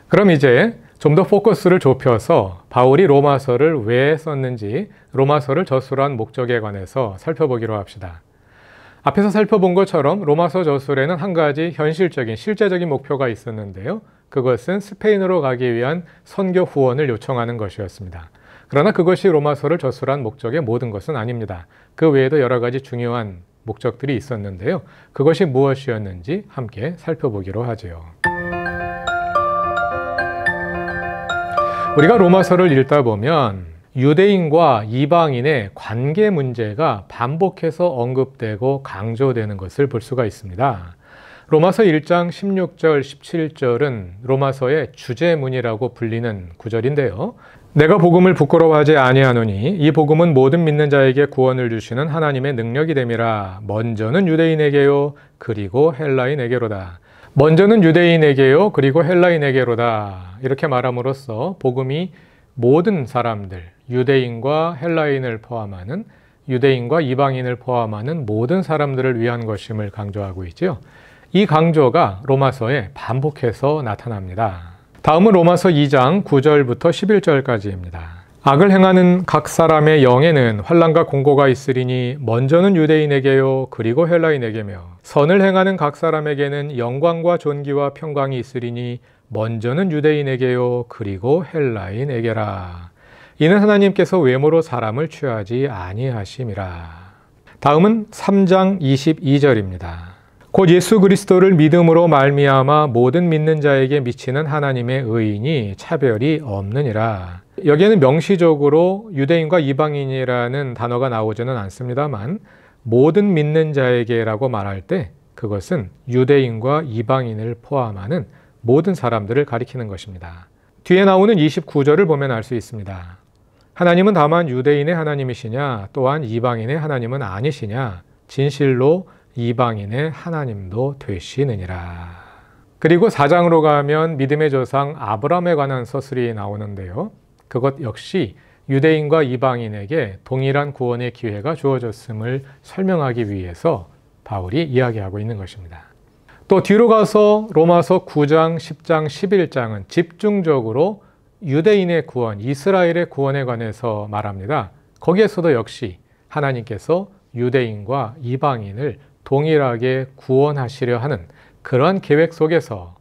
그럼 이제 좀 더 포커스를 좁혀서 바울이 로마서를 왜 썼는지, 로마서를 저술한 목적에 관해서 살펴보기로 합시다. 앞에서 살펴본 것처럼 로마서 저술에는 한 가지 현실적인, 실제적인 목표가 있었는데요. 그것은 스페인으로 가기 위한 선교 후원을 요청하는 것이었습니다. 그러나 그것이 로마서를 저술한 목적의 모든 것은 아닙니다. 그 외에도 여러 가지 중요한 목적들이 있었는데요. 그것이 무엇이었는지 함께 살펴보기로 하죠. 우리가 로마서를 읽다 보면 유대인과 이방인의 관계 문제가 반복해서 언급되고 강조되는 것을 볼 수가 있습니다. 로마서 1장 16절, 17절은 로마서의 주제문이라고 불리는 구절인데요. 내가 복음을 부끄러워하지 아니하노니 이 복음은 모든 믿는 자에게 구원을 주시는 하나님의 능력이 됨이라. 먼저는 유대인에게요 그리고 헬라인에게로다. 먼저는 유대인에게요 그리고 헬라인에게로다. 이렇게 말함으로써 복음이 모든 사람들, 유대인과 헬라인을 포함하는, 유대인과 이방인을 포함하는 모든 사람들을 위한 것임을 강조하고 있죠. 이 강조가 로마서에 반복해서 나타납니다. 다음은 로마서 2장 9절부터 11절까지입니다. 악을 행하는 각 사람의 영에는 환난과 공고가 있으리니 먼저는 유대인에게요 그리고 헬라인에게며 선을 행하는 각 사람에게는 영광과 존귀와 평강이 있으리니 먼저는 유대인에게요 그리고 헬라인에게라. 이는 하나님께서 외모로 사람을 취하지 아니하심이라. 다음은 3장 22절입니다. 곧 예수 그리스도를 믿음으로 말미암아 모든 믿는 자에게 미치는 하나님의 의인이 차별이 없느니라. 여기에는 명시적으로 유대인과 이방인이라는 단어가 나오지는 않습니다만 모든 믿는 자에게라고 말할 때 그것은 유대인과 이방인을 포함하는 모든 사람들을 가리키는 것입니다. 뒤에 나오는 29절을 보면 알 수 있습니다. 하나님은 다만 유대인의 하나님이시냐 또한 이방인의 하나님은 아니시냐 진실로 이방인의 하나님도 되시느니라. 그리고 4장으로 가면 믿음의 조상 아브라함에 관한 서술이 나오는데요. 그것 역시 유대인과 이방인에게 동일한 구원의 기회가 주어졌음을 설명하기 위해서 바울이 이야기하고 있는 것입니다. 또 뒤로 가서 로마서 9장, 10장, 11장은 집중적으로 유대인의 구원, 이스라엘의 구원에 관해서 말합니다. 거기에서도 역시 하나님께서 유대인과 이방인을 동일하게 구원하시려 하는 그러한 계획 속에서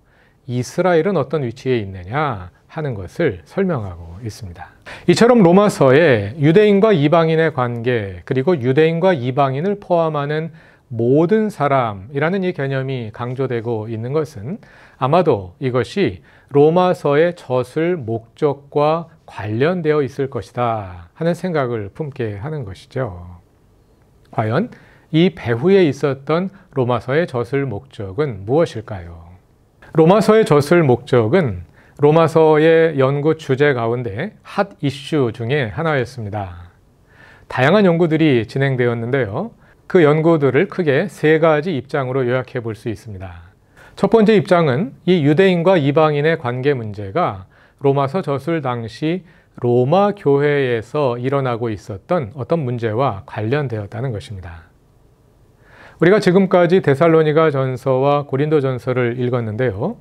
이스라엘은 어떤 위치에 있느냐 하는 것을 설명하고 있습니다. 이처럼 로마서에 유대인과 이방인의 관계, 그리고 유대인과 이방인을 포함하는 모든 사람이라는 이 개념이 강조되고 있는 것은 아마도 이것이 로마서의 저술 목적과 관련되어 있을 것이다 하는 생각을 품게 하는 것이죠. 과연 이 배후에 있었던 로마서의 저술 목적은 무엇일까요? 로마서의 저술 목적은 로마서의 연구 주제 가운데 핫 이슈 중에 하나였습니다. 다양한 연구들이 진행되었는데요. 그 연구들을 크게 세 가지 입장으로 요약해 볼 수 있습니다. 첫 번째 입장은 이 유대인과 이방인의 관계 문제가 로마서 저술 당시 로마 교회에서 일어나고 있었던 어떤 문제와 관련되었다는 것입니다. 우리가 지금까지 데살로니가 전서와 고린도 전서를 읽었는데요.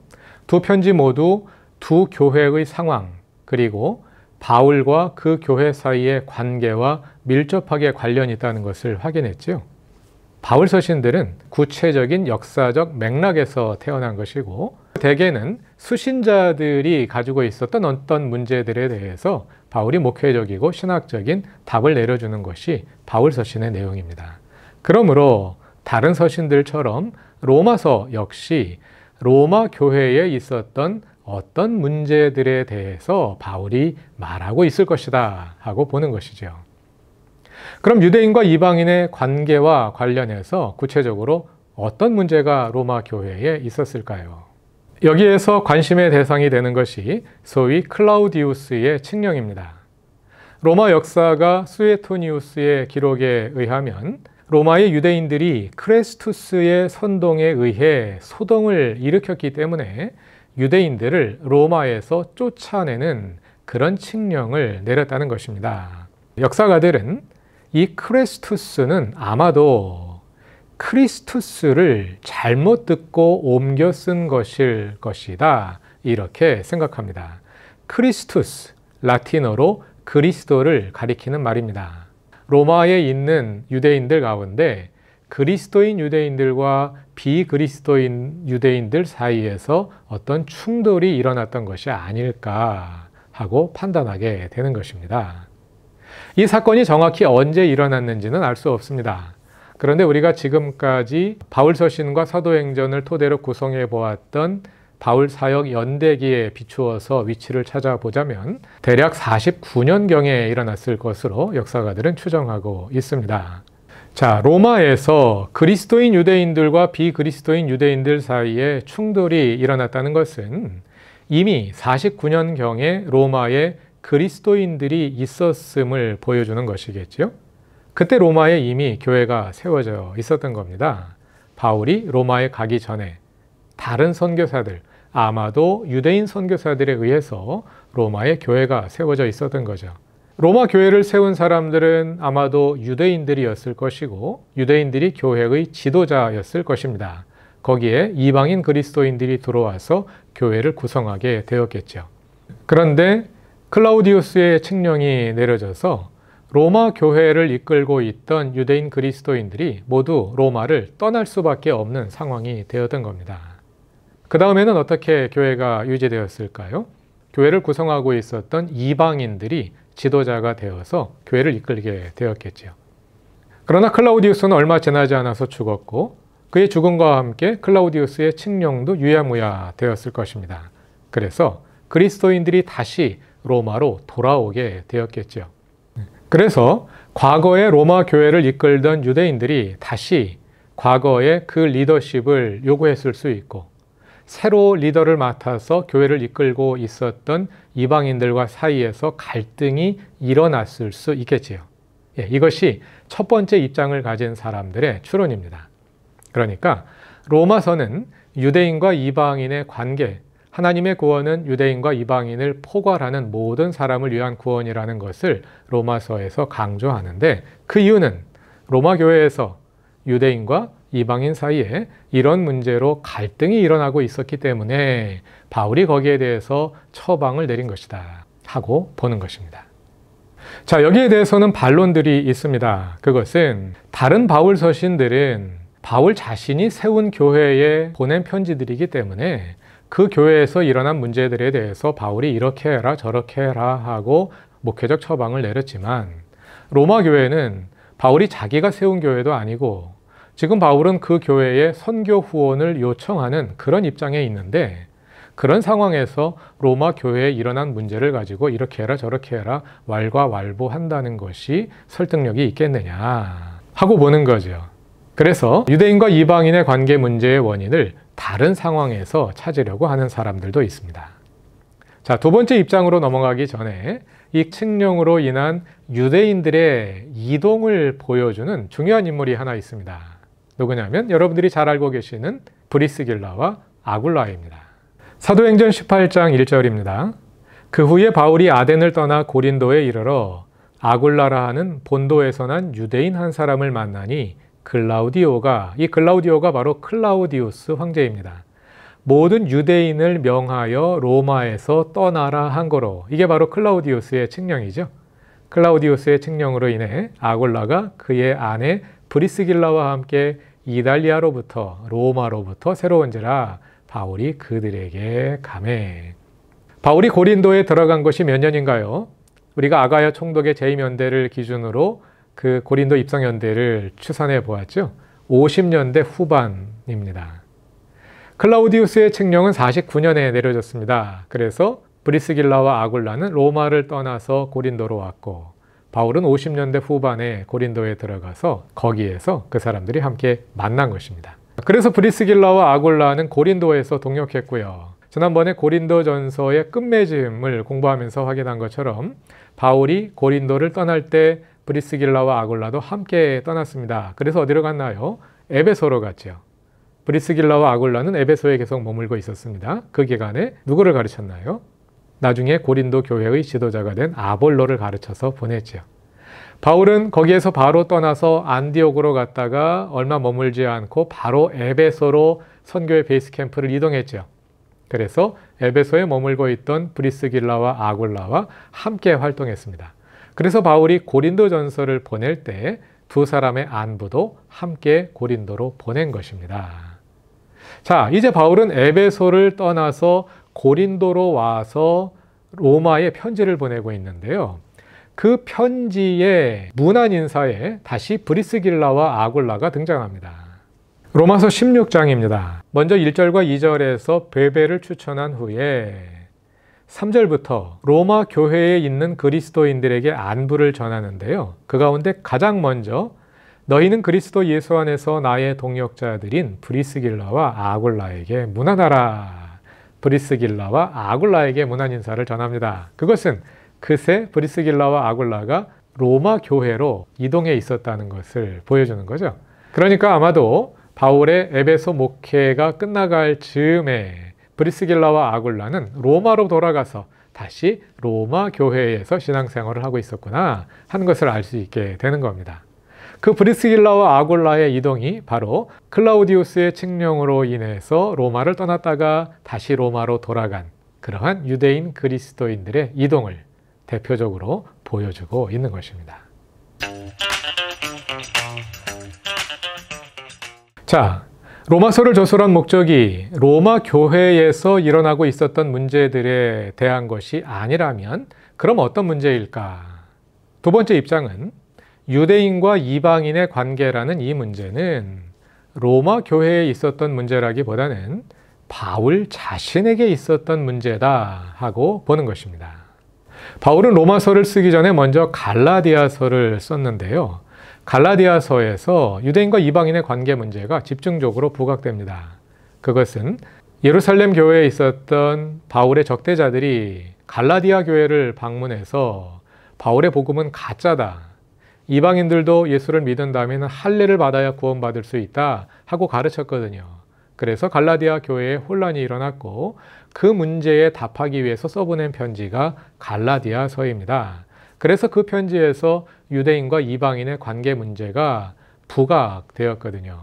두 편지 모두 두 교회의 상황, 그리고 바울과 그 교회 사이의 관계와 밀접하게 관련이 있다는 것을 확인했지요. 바울 서신들은 구체적인 역사적 맥락에서 태어난 것이고 대개는 수신자들이 가지고 있었던 어떤 문제들에 대해서 바울이 목회적이고 신학적인 답을 내려주는 것이 바울 서신의 내용입니다. 그러므로 다른 서신들처럼 로마서 역시 로마 교회에 있었던 어떤 문제들에 대해서 바울이 말하고 있을 것이다 하고 보는 것이죠. 그럼 유대인과 이방인의 관계와 관련해서 구체적으로 어떤 문제가 로마 교회에 있었을까요? 여기에서 관심의 대상이 되는 것이 소위 클라우디우스의 칙령입니다. 로마 역사가 수에토니우스의 기록에 의하면 로마의 유대인들이 크레스투스의 선동에 의해 소동을 일으켰기 때문에 유대인들을 로마에서 쫓아내는 그런 칙령을 내렸다는 것입니다. 역사가들은 이 크레스투스는 아마도 크리스투스를 잘못 듣고 옮겨 쓴 것일 것이다, 이렇게 생각합니다. 크리스투스, 라틴어로 그리스도를 가리키는 말입니다. 로마에 있는 유대인들 가운데 그리스도인 유대인들과 비그리스도인 유대인들 사이에서 어떤 충돌이 일어났던 것이 아닐까 하고 판단하게 되는 것입니다. 이 사건이 정확히 언제 일어났는지는 알 수 없습니다. 그런데 우리가 지금까지 바울 서신과 사도행전을 토대로 구성해 보았던 바울 사역 연대기에 비추어서 위치를 찾아보자면 대략 49년경에 일어났을 것으로 역사가들은 추정하고 있습니다. 자, 로마에서 그리스도인 유대인들과 비그리스도인 유대인들 사이에 충돌이 일어났다는 것은 이미 49년경에 로마에 그리스도인들이 있었음을 보여주는 것이겠죠. 그때 로마에 이미 교회가 세워져 있었던 겁니다. 바울이 로마에 가기 전에 다른 선교사들, 아마도 유대인 선교사들에 의해서 로마에 교회가 세워져 있었던 거죠. 로마 교회를 세운 사람들은 아마도 유대인들이었을 것이고 유대인들이 교회의 지도자였을 것입니다. 거기에 이방인 그리스도인들이 들어와서 교회를 구성하게 되었겠죠. 그런데 클라우디우스의 칙령이 내려져서 로마 교회를 이끌고 있던 유대인 그리스도인들이 모두 로마를 떠날 수밖에 없는 상황이 되었던 겁니다. 그 다음에는 어떻게 교회가 유지되었을까요? 교회를 구성하고 있었던 이방인들이 지도자가 되어서 교회를 이끌게 되었겠죠. 그러나 클라우디우스는 얼마 지나지 않아서 죽었고 그의 죽음과 함께 클라우디우스의 칙령도 유야무야 되었을 것입니다. 그래서 그리스도인들이 다시 로마로 돌아오게 되었겠죠. 그래서 과거에 로마 교회를 이끌던 유대인들이 다시 과거의 그 리더십을 요구했을 수 있고 새로 리더를 맡아서 교회를 이끌고 있었던 이방인들과 사이에서 갈등이 일어났을 수 있겠지요. 이것이 첫 번째 입장을 가진 사람들의 추론입니다. 그러니까 로마서는 유대인과 이방인의 관계, 하나님의 구원은 유대인과 이방인을 포괄하는 모든 사람을 위한 구원이라는 것을 로마서에서 강조하는데 그 이유는 로마 교회에서 유대인과 이방인 사이에 이런 문제로 갈등이 일어나고 있었기 때문에 바울이 거기에 대해서 처방을 내린 것이다 하고 보는 것입니다. 자, 여기에 대해서는 반론들이 있습니다. 그것은 다른 바울 서신들은 바울 자신이 세운 교회에 보낸 편지들이기 때문에 그 교회에서 일어난 문제들에 대해서 바울이 이렇게 해라 저렇게 해라 하고 목회적 처방을 내렸지만 로마 교회는 바울이 자기가 세운 교회도 아니고 지금 바울은 그 교회에 선교 후원을 요청하는 그런 입장에 있는데 그런 상황에서 로마 교회에 일어난 문제를 가지고 이렇게 해라 저렇게 해라 왈가왈부한다는 것이 설득력이 있겠느냐 하고 보는 거죠. 그래서 유대인과 이방인의 관계 문제의 원인을 다른 상황에서 찾으려고 하는 사람들도 있습니다. 자, 두 번째 입장으로 넘어가기 전에 이 칙령으로 인한 유대인들의 이동을 보여주는 중요한 인물이 하나 있습니다. 누구냐면 여러분들이 잘 알고 계시는 브리스길라와 아굴라입니다. 사도행전 18장 1절입니다. 그 후에 바울이 아덴을 떠나 고린도에 이르러 아굴라라 하는 본도에서 난 유대인 한 사람을 만나니 이 글라우디오가 바로 클라우디우스 황제입니다. 모든 유대인을 명하여 로마에서 떠나라 한 거로 이게 바로 클라우디우스의 칙령이죠. 클라우디우스의 칙령으로 인해 아굴라가 그의 아내 브리스길라와 함께 이달리아로부터 로마로부터 새로운지라 바울이 그들에게 가매. 바울이 고린도에 들어간 것이 몇 년인가요? 우리가 아가야 총독의 재임 연대를 기준으로 그 고린도 입성 연대를 추산해 보았죠. 50년대 후반입니다. 클라우디우스의 칙령은 49년에 내려졌습니다. 그래서 브리스길라와 아굴라는 로마를 떠나서 고린도로 왔고 바울은 50년대 후반에 고린도에 들어가서 거기에서 그 사람들이 함께 만난 것입니다. 그래서 브리스길라와 아굴라는 고린도에서 동역했고요. 지난번에 고린도전서의 끝맺음을 공부하면서 확인한 것처럼 바울이 고린도를 떠날 때 브리스길라와 아굴라도 함께 떠났습니다. 그래서 어디로 갔나요? 에베소로 갔죠. 브리스길라와 아굴라는 에베소에 계속 머물고 있었습니다. 그 기간에 누구를 가르쳤나요? 나중에 고린도 교회의 지도자가 된 아볼로를 가르쳐서 보냈죠. 바울은 거기에서 바로 떠나서 안디옥으로 갔다가 얼마 머물지 않고 바로 에베소로 선교의 베이스 캠프를 이동했죠. 그래서 에베소에 머물고 있던 브리스길라와 아굴라와 함께 활동했습니다. 그래서 바울이 고린도전서를 보낼 때 두 사람의 안부도 함께 고린도로 보낸 것입니다. 자, 이제 바울은 에베소를 떠나서 고린도로 와서 로마에 편지를 보내고 있는데요. 그 편지의 문안 인사에 다시 브리스길라와 아굴라가 등장합니다. 로마서 16장입니다. 먼저 1절과 2절에서 베베를 추천한 후에 3절부터 로마 교회에 있는 그리스도인들에게 안부를 전하는데요. 그 가운데 가장 먼저 너희는 그리스도 예수 안에서 나의 동역자들인 브리스길라와 아굴라에게 문안하라. 브리스길라와 아굴라에게 문안 인사를 전합니다. 그것은 그새 브리스길라와 아굴라가 로마 교회로 이동해 있었다는 것을 보여주는 거죠. 그러니까 아마도 바울의 에베소 목회가 끝나갈 즈음에 브리스길라와 아굴라는 로마로 돌아가서 다시 로마 교회에서 신앙생활을 하고 있었구나 하는 것을 알 수 있게 되는 겁니다. 그 브리스길라와 아굴라의 이동이 바로 클라우디우스의 칙령으로 인해서 로마를 떠났다가 다시 로마로 돌아간 그러한 유대인 그리스도인들의 이동을 대표적으로 보여주고 있는 것입니다. 자, 로마서를 저술한 목적이 로마 교회에서 일어나고 있었던 문제들에 대한 것이 아니라면 그럼 어떤 문제일까? 두 번째 입장은 유대인과 이방인의 관계라는 이 문제는 로마 교회에 있었던 문제라기보다는 바울 자신에게 있었던 문제다 하고 보는 것입니다. 바울은 로마서를 쓰기 전에 먼저 갈라디아서를 썼는데요. 갈라디아서에서 유대인과 이방인의 관계 문제가 집중적으로 부각됩니다. 그것은 예루살렘 교회에 있었던 바울의 적대자들이 갈라디아 교회를 방문해서 바울의 복음은 가짜다. 이방인들도 예수를 믿은다면 할례를 받아야 구원받을 수 있다 하고 가르쳤거든요. 그래서 갈라디아 교회에 혼란이 일어났고 그 문제에 답하기 위해서 써보낸 편지가 갈라디아서입니다. 그래서 그 편지에서 유대인과 이방인의 관계 문제가 부각되었거든요.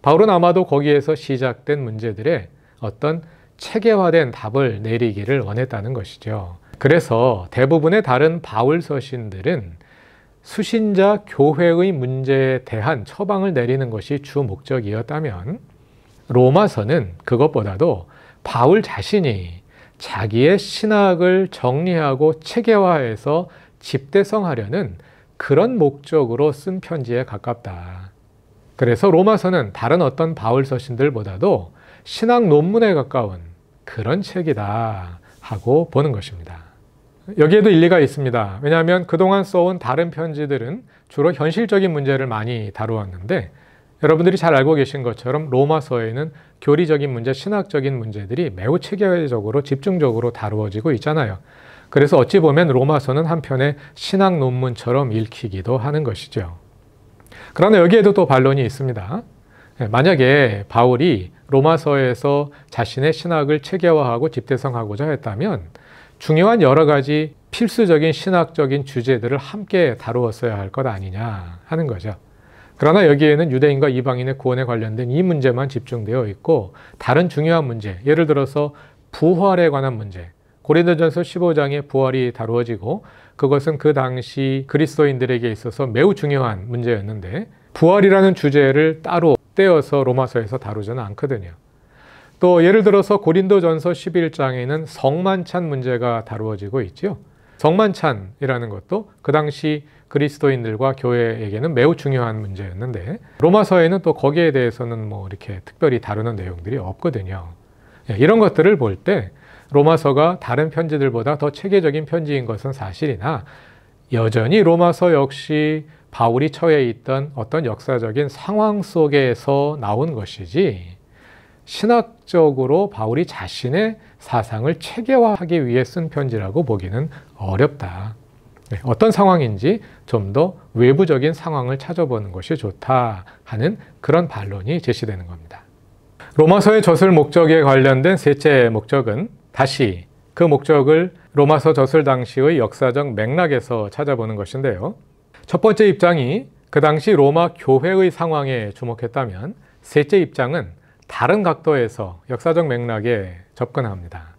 바울은 아마도 거기에서 시작된 문제들의 어떤 체계화된 답을 내리기를 원했다는 것이죠. 그래서 대부분의 다른 바울 서신들은 수신자 교회의 문제에 대한 처방을 내리는 것이 주 목적이었다면 로마서는 그것보다도 바울 자신이 자기의 신학을 정리하고 체계화해서 집대성하려는 그런 목적으로 쓴 편지에 가깝다. 그래서 로마서는 다른 어떤 바울 서신들보다도 신학 논문에 가까운 그런 책이다 하고 보는 것입니다. 여기에도 일리가 있습니다. 왜냐하면 그동안 써온 다른 편지들은 주로 현실적인 문제를 많이 다루었는데 여러분들이 잘 알고 계신 것처럼 로마서에는 교리적인 문제, 신학적인 문제들이 매우 체계적으로 집중적으로 다루어지고 있잖아요. 그래서 어찌 보면 로마서는 한편의 신학 논문처럼 읽히기도 하는 것이죠. 그러나 여기에도 또 반론이 있습니다. 만약에 바울이 로마서에서 자신의 신학을 체계화하고 집대성하고자 했다면 중요한 여러 가지 필수적인 신학적인 주제들을 함께 다루었어야 할 것 아니냐 하는 거죠. 그러나 여기에는 유대인과 이방인의 구원에 관련된 이 문제만 집중되어 있고 다른 중요한 문제, 예를 들어서 부활에 관한 문제, 고린도전서 15장에 부활이 다루어지고 그것은 그 당시 그리스도인들에게 있어서 매우 중요한 문제였는데 부활이라는 주제를 따로 떼어서 로마서에서 다루지는 않거든요. 또 예를 들어서 고린도전서 11장에는 성만찬 문제가 다루어지고 있죠. 성만찬이라는 것도 그 당시 그리스도인들과 교회에게는 매우 중요한 문제였는데 로마서에는 또 거기에 대해서는 뭐 이렇게 특별히 다루는 내용들이 없거든요. 이런 것들을 볼 때 로마서가 다른 편지들보다 더 체계적인 편지인 것은 사실이나 여전히 로마서 역시 바울이 처해 있던 어떤 역사적인 상황 속에서 나온 것이지 신학적으로 바울이 자신의 사상을 체계화하기 위해 쓴 편지라고 보기는 어렵다. 어떤 상황인지 좀 더 외부적인 상황을 찾아보는 것이 좋다 하는 그런 반론이 제시되는 겁니다. 로마서의 저술 목적에 관련된 셋째 목적은 다시 그 목적을 로마서 저술 당시의 역사적 맥락에서 찾아보는 것인데요. 첫 번째 입장이 그 당시 로마 교회의 상황에 주목했다면 셋째 입장은 다른 각도에서 역사적 맥락에 접근합니다.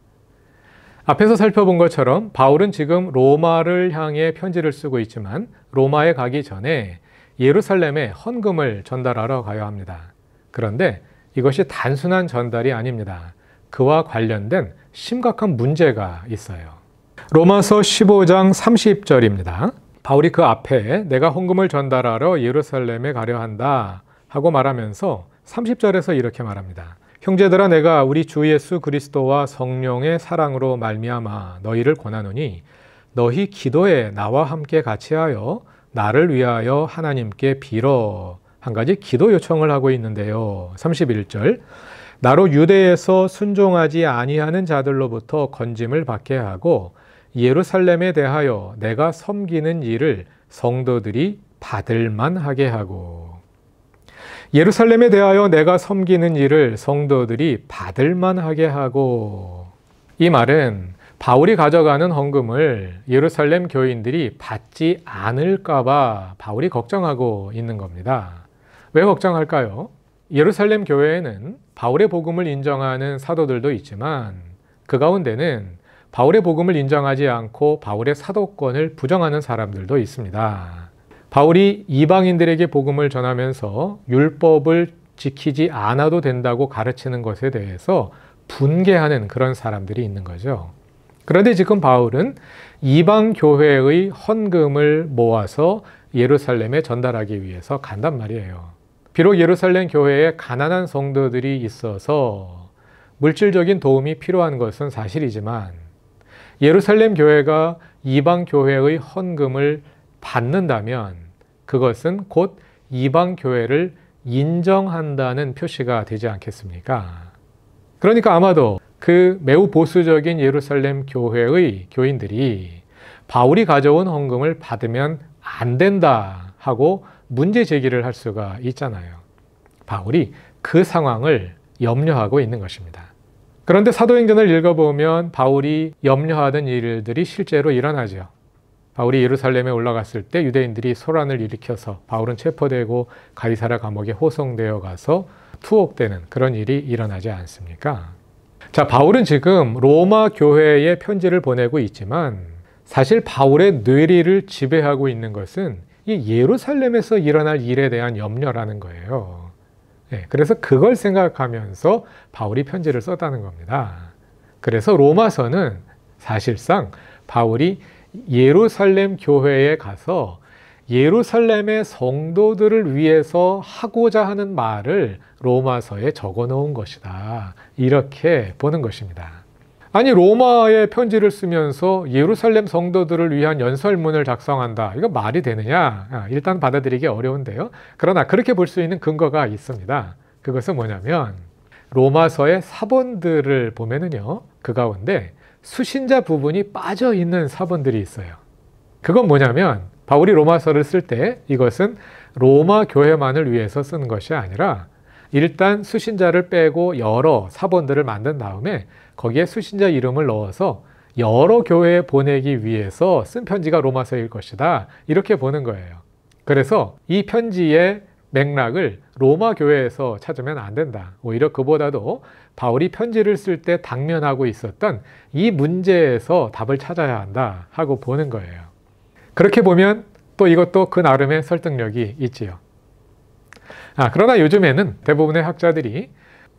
앞에서 살펴본 것처럼 바울은 지금 로마를 향해 편지를 쓰고 있지만 로마에 가기 전에 예루살렘에 헌금을 전달하러 가야 합니다. 그런데 이것이 단순한 전달이 아닙니다. 그와 관련된 심각한 문제가 있어요. 로마서 15장 30절입니다. 바울이 그 앞에 내가 헌금을 전달하러 예루살렘에 가려 한다 하고 말하면서 30절에서 이렇게 말합니다. 형제들아 내가 우리 주 예수 그리스도와 성령의 사랑으로 말미암아 너희를 권하노니 너희 기도에 나와 함께 같이하여 나를 위하여 하나님께 빌어. 한 가지 기도 요청을 하고 있는데요. 31절 나로 유대에서 순종하지 아니하는 자들로부터 건짐을 받게 하고 예루살렘에 대하여 내가 섬기는 일을 성도들이 받을 만하게 하고. 예루살렘에 대하여 내가 섬기는 일을 성도들이 받을 만하게 하고. 이 말은 바울이 가져가는 헌금을 예루살렘 교인들이 받지 않을까 봐 바울이 걱정하고 있는 겁니다. 왜 걱정할까요? 예루살렘 교회에는 바울의 복음을 인정하는 사도들도 있지만 그 가운데는 바울의 복음을 인정하지 않고 바울의 사도권을 부정하는 사람들도 있습니다. 바울이 이방인들에게 복음을 전하면서 율법을 지키지 않아도 된다고 가르치는 것에 대해서 분개하는 그런 사람들이 있는 거죠. 그런데 지금 바울은 이방 교회의 헌금을 모아서 예루살렘에 전달하기 위해서 간단 말이에요. 비록 예루살렘 교회에 가난한 성도들이 있어서 물질적인 도움이 필요한 것은 사실이지만 예루살렘 교회가 이방 교회의 헌금을 받는다면 그것은 곧 이방 교회를 인정한다는 표시가 되지 않겠습니까? 그러니까 아마도 그 매우 보수적인 예루살렘 교회의 교인들이 바울이 가져온 헌금을 받으면 안 된다 하고 문제 제기를 할 수가 있잖아요. 바울이 그 상황을 염려하고 있는 것입니다. 그런데 사도행전을 읽어보면 바울이 염려하던 일들이 실제로 일어나죠. 바울이 예루살렘에 올라갔을 때 유대인들이 소란을 일으켜서 바울은 체포되고 가이사랴 감옥에 호송되어 가서 투옥되는 그런 일이 일어나지 않습니까? 자, 바울은 지금 로마 교회에 편지를 보내고 있지만 사실 바울의 뇌리를 지배하고 있는 것은 이 예루살렘에서 일어날 일에 대한 염려라는 거예요. 그래서 그걸 생각하면서 바울이 편지를 썼다는 겁니다. 그래서 로마서는 사실상 바울이 예루살렘 교회에 가서 예루살렘의 성도들을 위해서 하고자 하는 말을 로마서에 적어 놓은 것이다. 이렇게 보는 것입니다. 아니 로마에 편지를 쓰면서 예루살렘 성도들을 위한 연설문을 작성한다. 이거 말이 되느냐? 일단 받아들이기 어려운데요. 그러나 그렇게 볼 수 있는 근거가 있습니다. 그것은 뭐냐면 로마서의 사본들을 보면은요. 그 가운데 수신자 부분이 빠져 있는 사본들이 있어요. 그건 뭐냐면 바울이 로마서를 쓸 때 이것은 로마 교회만을 위해서 쓰는 것이 아니라 일단 수신자를 빼고 여러 사본들을 만든 다음에 거기에 수신자 이름을 넣어서 여러 교회에 보내기 위해서 쓴 편지가 로마서일 것이다. 이렇게 보는 거예요. 그래서 이 편지의 맥락을 로마 교회에서 찾으면 안 된다. 오히려 그보다도 바울이 편지를 쓸 때 당면하고 있었던 이 문제에서 답을 찾아야 한다 하고 보는 거예요. 그렇게 보면 또 이것도 그 나름의 설득력이 있지요. 그러나 요즘에는 대부분의 학자들이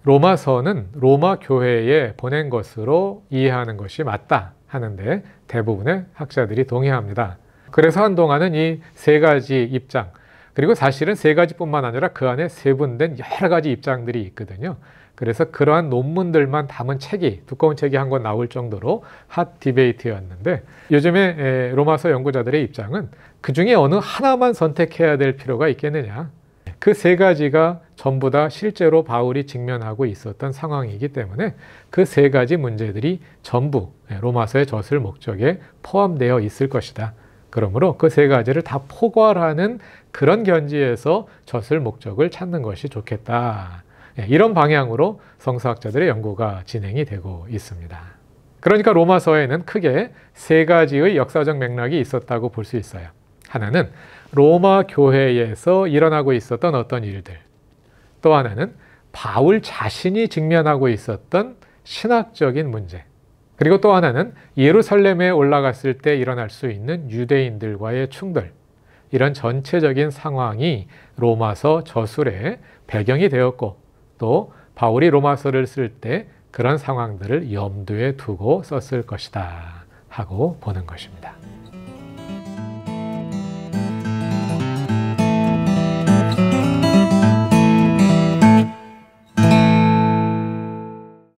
로마서는 로마 교회에 보낸 것으로 이해하는 것이 맞다 하는데 대부분의 학자들이 동의합니다. 그래서 한동안은 이 세 가지 입장, 그리고 사실은 세 가지뿐만 아니라 그 안에 세분된 여러 가지 입장들이 있거든요. 그래서 그러한 논문들만 담은 책이, 두꺼운 책이 한 권 나올 정도로 핫 디베이트였는데 요즘에 로마서 연구자들의 입장은 그 중에 어느 하나만 선택해야 될 필요가 있겠느냐. 그 세 가지가 전부 다 실제로 바울이 직면하고 있었던 상황이기 때문에 그 세 가지 문제들이 전부 로마서의 젖을 목적에 포함되어 있을 것이다. 그러므로 그 세 가지를 다 포괄하는 그런 견지에서 젖을 목적을 찾는 것이 좋겠다. 이런 방향으로 성서학자들의 연구가 진행이 되고 있습니다. 그러니까 로마서에는 크게 세 가지의 역사적 맥락이 있었다고 볼 수 있어요. 하나는 로마 교회에서 일어나고 있었던 어떤 일들, 또 하나는 바울 자신이 직면하고 있었던 신학적인 문제, 그리고 또 하나는 예루살렘에 올라갔을 때 일어날 수 있는 유대인들과의 충돌, 이런 전체적인 상황이 로마서 저술의 배경이 되었고, 또 바울이 로마서를 쓸 때 그런 상황들을 염두에 두고 썼을 것이다 하고 보는 것입니다.